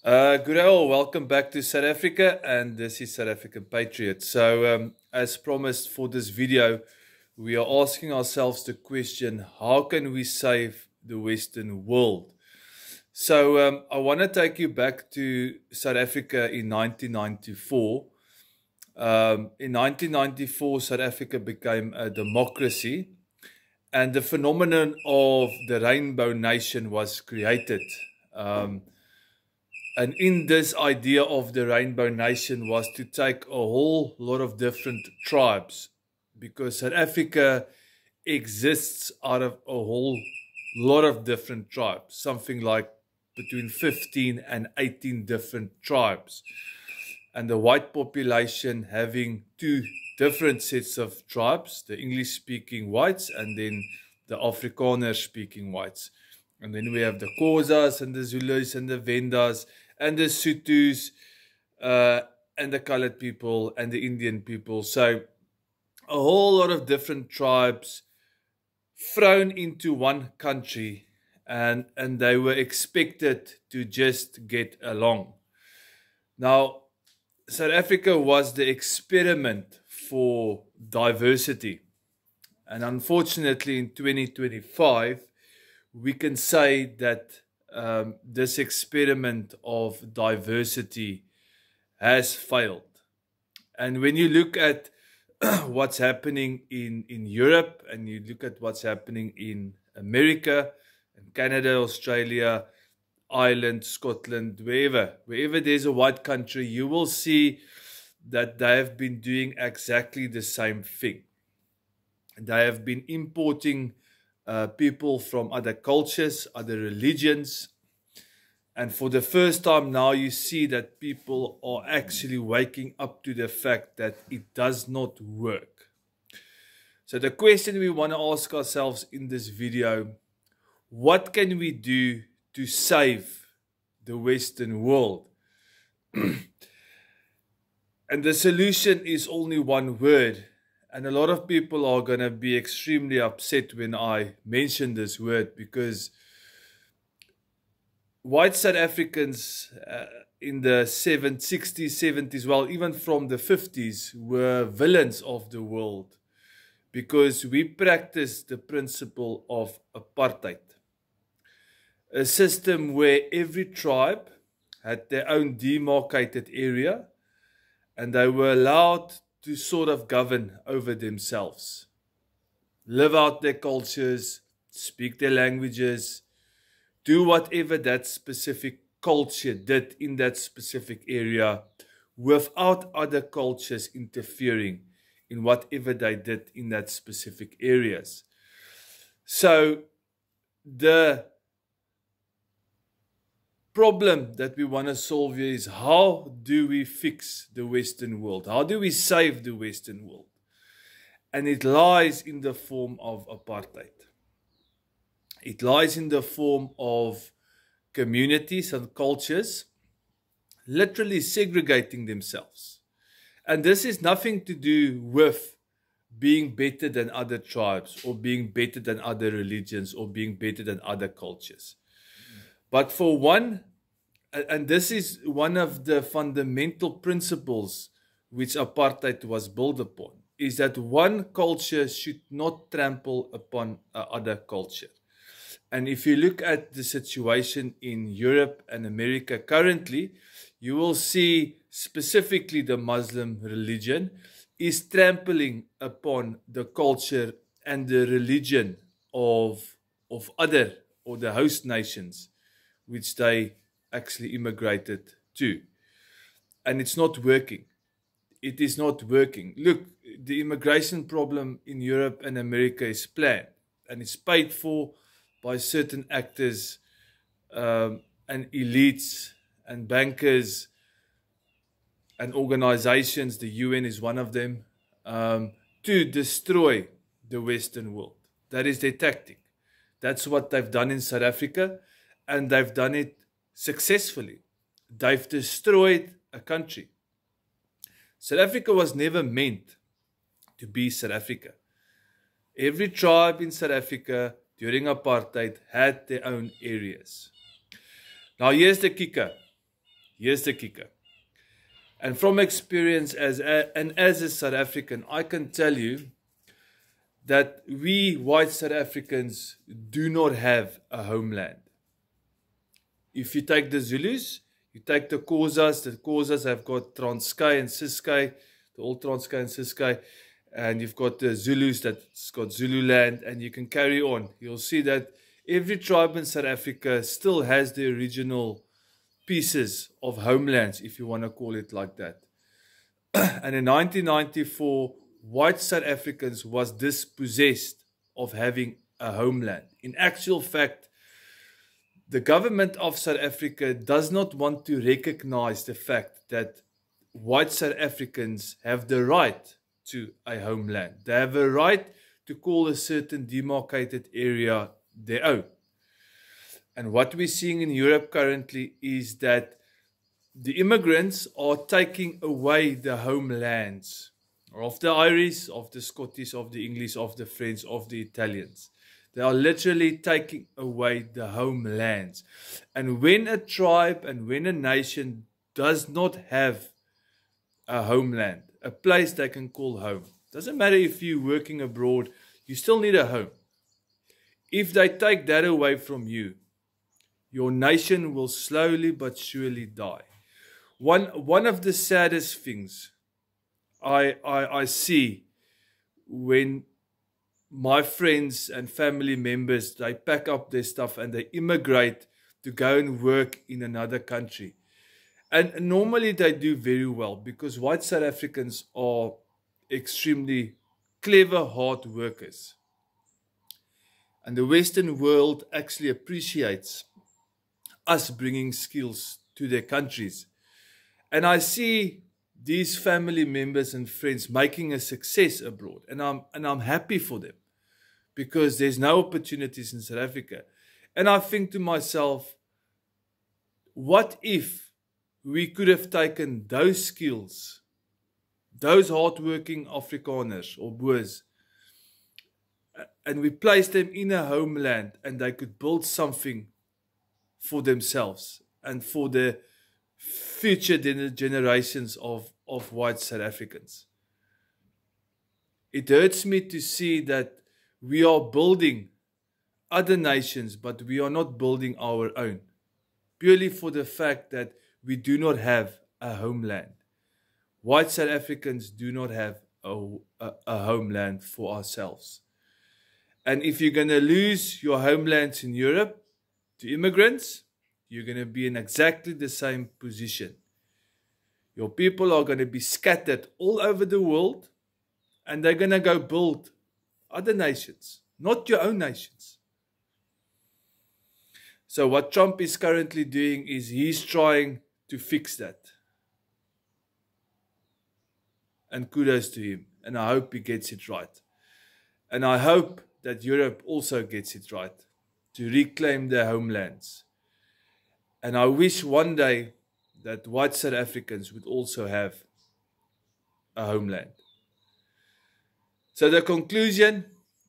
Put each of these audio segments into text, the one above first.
Good all, welcome back to South Africa, and this is South African Patriot. So, as promised for this video, we are asking ourselves the question: how can we save the Western world? So, I want to take you back to South Africa in 1994. In 1994, South Africa became a democracy, and the phenomenon of the Rainbow Nation was created. And in this idea of the Rainbow Nation was to take a whole lot of different tribes, because South Africa exists out of a whole lot of different tribes, something like between 15 and 18 different tribes. And the white population having two different sets of tribes, the English-speaking whites and then the Afrikaner-speaking whites. And then we have the Xhosas and the Zulus and the Vendas and the Sothos and the colored people and the Indian people. So a whole lot of different tribes thrown into one country, and they were expected to just get along. Now, South Africa was the experiment for diversity. And unfortunately, in 2025, we can say that this experiment of diversity has failed. And when you look at what's happening in Europe, and you look at what's happening in America, and Canada, Australia, Ireland, Scotland, wherever there's a white country, you will see that they have been doing exactly the same thing. They have been importing people from other cultures, other religions. And for the first time now, you see that people are actually waking up to the fact that it does not work. So the question we want to ask ourselves in this video: what can we do to save the Western world? And the solution is only one word. And a lot of people are going to be extremely upset when I mention this word, because white South Africans in the 60s, 70s, well, even from the 50s, were villains of the world, because we practiced the principle of apartheid. A system where every tribe had their own demarcated area, and they were allowed to sort of govern over themselves, live out their cultures, speak their languages, do whatever that specific culture did in that specific area, without other cultures interfering in whatever they did in that specific areas. So the problem that we want to solve here is: how do we fix the Western world? How do we save the Western world? And it lies in the form of apartheid. It lies in the form of communities and cultures literally segregating themselves. And this is nothing to do with being better than other tribes, or being better than other religions, or being better than other cultures. But for one, and this is one of the fundamental principles which apartheid was built upon, is that one culture should not trample upon other culture. And if you look at the situation in Europe and America currently, you will see specifically the Muslim religion is trampling upon the culture and the religion of other, or the host nations, which they actually immigrated to. And it's not working. It is not working. Look, the immigration problem in Europe and America is planned, and it's paid for by certain actors and elites and bankers and organizations. The UN is one of them, to destroy the Western world. That is their tactic. That's what they've done in South Africa, and they've done it successfully. They've destroyed a country. South Africa was never meant to be South Africa. Every tribe in South Africa during apartheid had their own areas. Now here's the kicker. here's the kicker. And from experience as a South African, I can tell you that we white South Africans do not have a homeland. If you take the Zulus, you take the Xhosas have got Transkei and Ciskei, the old Transkei and Ciskei, and you've got the Zulus that's got Zululand, and you can carry on. You'll see that every tribe in South Africa still has the original pieces of homelands, if you want to call it like that. And in 1994, white South Africans was dispossessed of having a homeland. In actual fact, the government of South Africa does not want to recognize the fact that white South Africans have the right to a homeland. They have a right to call a certain demarcated area their own. And what we're seeing in Europe currently is that the immigrants are taking away the homelands of the Irish, of the Scottish, of the English, of the French, of the Italians. They are literally taking away the homelands. And when a tribe and when a nation does not have a homeland, a place they can call home, doesn't matter if you're working abroad, you still need a home. If they take that away from you, your nation will slowly but surely die. One of the saddest things I see when my friends and family members, they pack up their stuff and they immigrate to go and work in another country. And normally they do very well because white South Africans are extremely clever, hard workers. And the Western world actually appreciates us bringing skills to their countries. And I see these family members and friends making a success abroad. And I'm happy for them because there's no opportunities in South Africa. And I think to myself, what if we could have taken those skills, those hardworking Afrikaners or Boers, and we placed them in a homeland and they could build something for themselves and for the future generations of white South Africans. It hurts me to see that we are building other nations, but we are not building our own, purely for the fact that we do not have a homeland. White South Africans do not have a homeland for ourselves. And if you're going to lose your homelands in Europe to immigrants, you're going to be in exactly the same position. Your people are going to be scattered all over the world, and they're going to go build other nations, not your own nations. So what Trump is currently doing is he's trying to fix that. And kudos to him. And I hope he gets it right. And I hope that Europe also gets it right to reclaim their homelands. And I wish one day that white South Africans would also have a homeland. So the conclusion,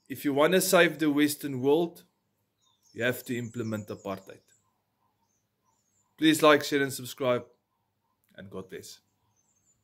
if you want to save the Western world, you have to implement apartheid. Please like, share and subscribe, and God bless.